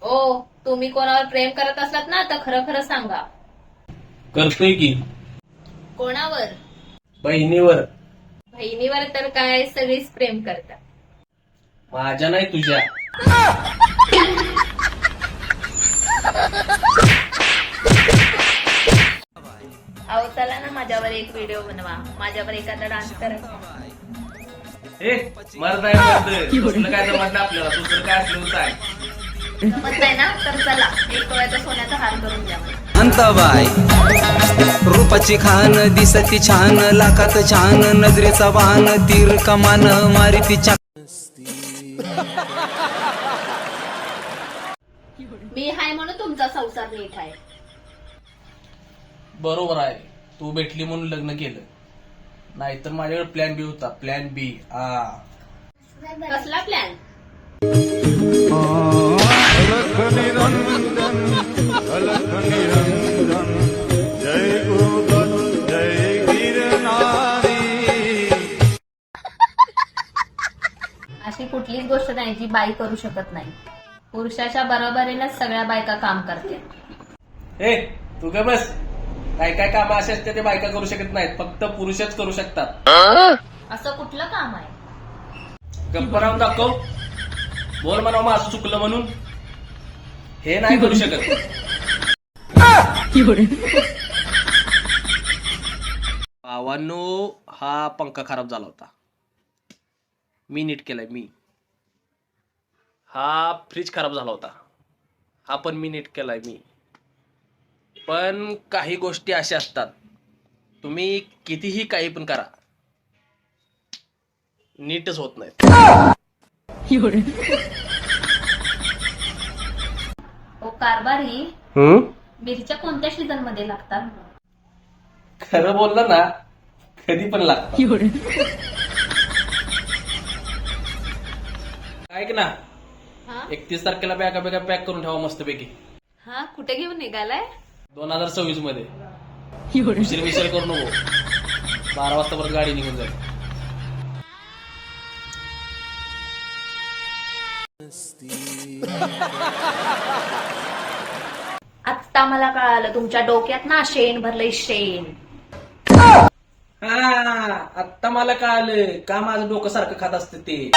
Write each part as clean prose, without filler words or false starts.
ओ, तुम्ही कोणावर प्रेम करत असलात ना तर खरं खरं सांगा. करतोय की. कोणावर? बहिणीवर. बहिणीवर तर काय सगळीच प्रेम करतात. माझ्या नाही तुझ्या. अहो चला ना, माझ्यावर एक व्हिडिओ बनवा, माझ्यावर एखादा डान्स करा. ए मर्द आहे मर्द. दुसरं काय जमत नाही आपल्याला. दुसरं काय असलं काय. जमत नाही ना तर चला, एक तोळ्याचा सोन्याचा हार करून द्या मला. अंताबाई रूपाची खान दिसती छान लाखात छान नजरेचा वाहन तीर कमान मारिती मी हाय म्हणून तुमचा संसार नीट आहे. बरोबर आहे. तू भेटली म्हणून लग्न केलं. नाहीतर माझ्याकडे प्लॅन बी होता. प्लॅन बी. कसला प्लॅन? अशी कुठलीच गोष्ट नाही जी बाई करू शकत नाही. पुरुषाच्या बरोबरीनेच सगळ्या बायका काम करते. ए तू काय बस. काय काय काम असे असते ते बायका करू शकत नाहीत. फक्त पुरुषच करू शकतात. असं कुठलं काम आहे? गप्पा राहून दाखव. बोल म्हणा माझं चुकलं म्हणून. हे नाही करू शकत. भावांनो, हा पंखा खराब झाला होता. मी नीट केलाय मी. हा फ्रीज खराब झाला होता. हा पण मी नीट केलाय मी. पण काही गोष्टी अशा असतात, तुम्ही कितीही काही पण करा, नीटच होत नाही. ओ कारभारी, मिरच्या कोणत्या सीझन मध्ये लागतात? खरं बोललं ना, कधी पण लागतं. ऐक ना, हा 31 तारखेला बॅगा पॅक करून ठेवा मस्तपैकी. हा, कुठे घेऊन निघालाय? 2026 मध्ये. उशीर विशीर करू नको. 12 वाजता परत गाडी निघून जाईल. आता मला कळालं, तुमच्या डोक्यात ना शेण भरलंय, शेण. हा आत्ता मला कळालं का माझं डोकं सारखं खात असतं ते.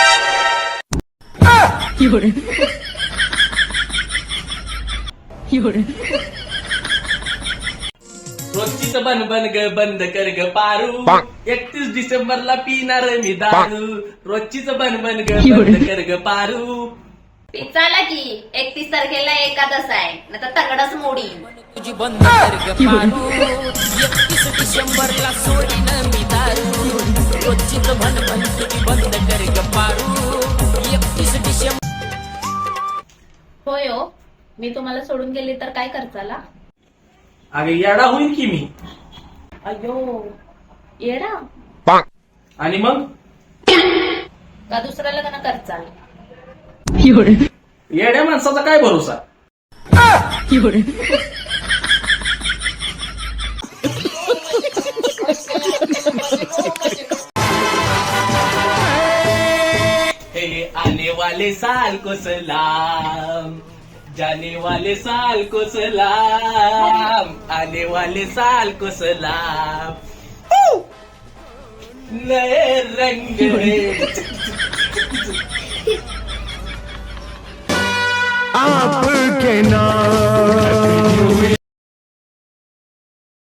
रोजचीच बन ग बंद कर ग पारू. 31 डिसेंबरला पिणार मी दारू. रोजचीच बन ग बंद कर ग पारू. पिचाला की 31 तारखेला एकादश आहे, नाही तर तगडच मोडी. तुझी बंद कर ग पारू 31 डिसेंबरला सोडीन मी दारू रोजचीच भन तुझी बंद कर ग पारू 31 डिसेंबर. होय हो, मी तुम्हाला सोडून गेले तर काय करचाला? अगे येडा होईन की मी. अयो, येडा? आणि मग का दुसरं लग्न करचाल? येड्या माणसाचा काय भरोसा. हे आने वाले साल को सलाम, जाने वाले साल को सलाम, आने वाले साल को सलाम. नए रंग आपके नाम